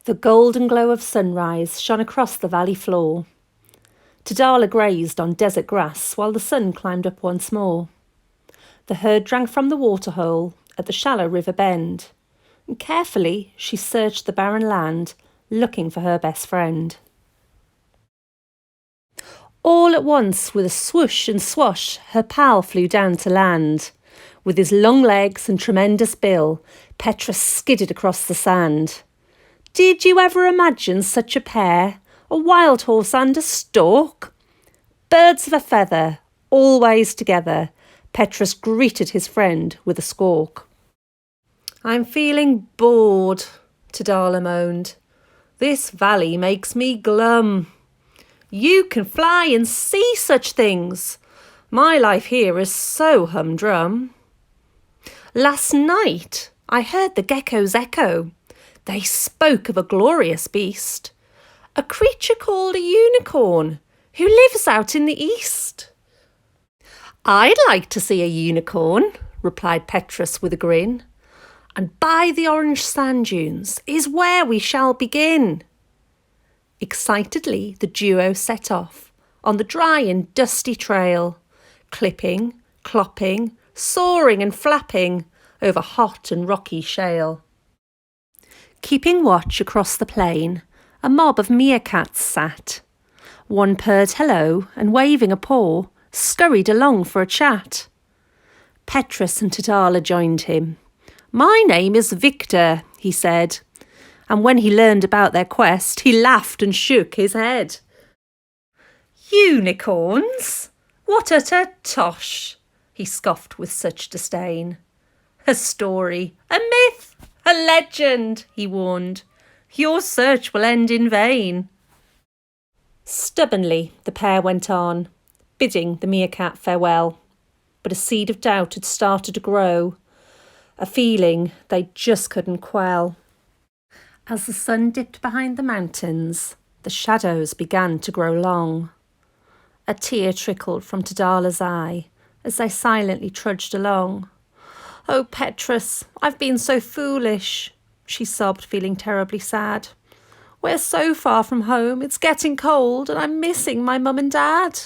The golden glow of sunrise shone across the valley floor. Tadala grazed on desert grass while the sun climbed up once more. The herd drank from the waterhole at the shallow river bend, and carefully she searched the barren land, looking for her best friend. All at once, with a swoosh and swash, her pal flew down to land. With his long legs and tremendous bill, Petrus skidded across the sand. Did you ever imagine such a pair, a wild horse and a stork? Birds of a feather, always together, Petrus greeted his friend with a squawk. I'm feeling bored, Tadala moaned. This valley makes me glum. You can fly and see such things. My life here is so humdrum. Last night I heard the geckos echo. They spoke of a glorious beast, a creature called a unicorn, who lives out in the east. I'd like to see a unicorn, replied Petrus with a grin. And by the orange sand dunes is where we shall begin. Excitedly the duo set off on the dry and dusty trail, clipping, clopping, soaring and flapping over hot and rocky shale. Keeping watch across the plain, a mob of meerkats sat. One purred hello and waving a paw, scurried along for a chat. Petrus and Tadala joined him. My name is Victor, he said, and when he learned about their quest, he laughed and shook his head. Unicorns? What utter tosh, he scoffed with such disdain. A story, a myth, a legend, he warned. Your search will end in vain. Stubbornly the pair went on, bidding the meerkat farewell. But a seed of doubt had started to grow, a feeling they just couldn't quell. As the sun dipped behind the mountains, the shadows began to grow long. A tear trickled from Tadala's eye as they silently trudged along. Oh, Petrus, I've been so foolish, she sobbed, feeling terribly sad. We're so far from home, it's getting cold, and I'm missing my mum and dad.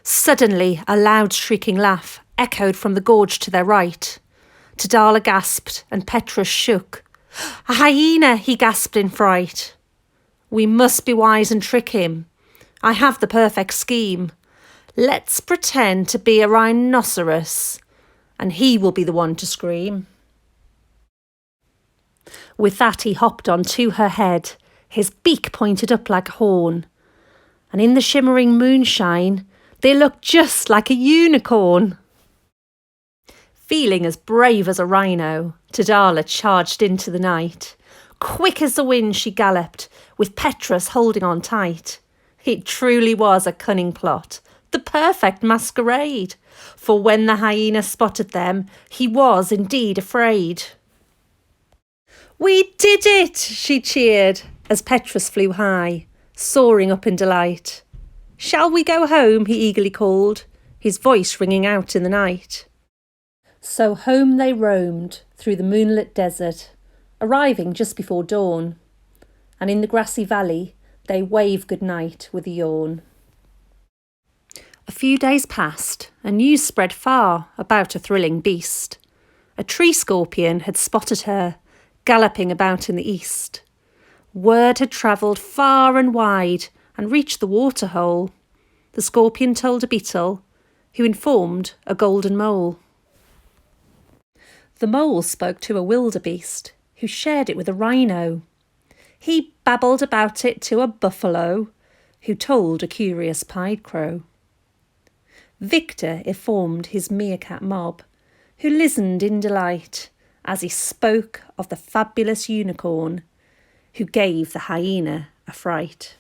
Suddenly, a loud shrieking laugh echoed from the gorge to their right. Tadala gasped, and Petrus shook. A hyena, he gasped in fright. We must be wise and trick him. I have the perfect scheme. Let's pretend to be a rhinoceros, and he will be the one to scream. With that he hopped onto her head, his beak pointed up like a horn, and in the shimmering moonshine they looked just like a unicorn. Feeling as brave as a rhino, Tadala charged into the night. Quick as the wind she galloped, with Petrus holding on tight. It truly was a cunning plot, the perfect masquerade, for when the hyena spotted them, he was indeed afraid. We did it, she cheered, as Petrus flew high, soaring up in delight. Shall we go home, he eagerly called, his voice ringing out in the night. So home they roamed through the moonlit desert, arriving just before dawn, and in the grassy valley they waved good-night with a yawn. A few days passed, and news spread far about a thrilling beast. A tree scorpion had spotted her, galloping about in the east. Word had travelled far and wide and reached the waterhole. The scorpion told a beetle, who informed a golden mole. The mole spoke to a wildebeest, who shared it with a rhino. He babbled about it to a buffalo, who told a curious pied crow. Victor informed his meerkat mob, who listened in delight as he spoke of the fabulous unicorn, who gave the hyena a fright.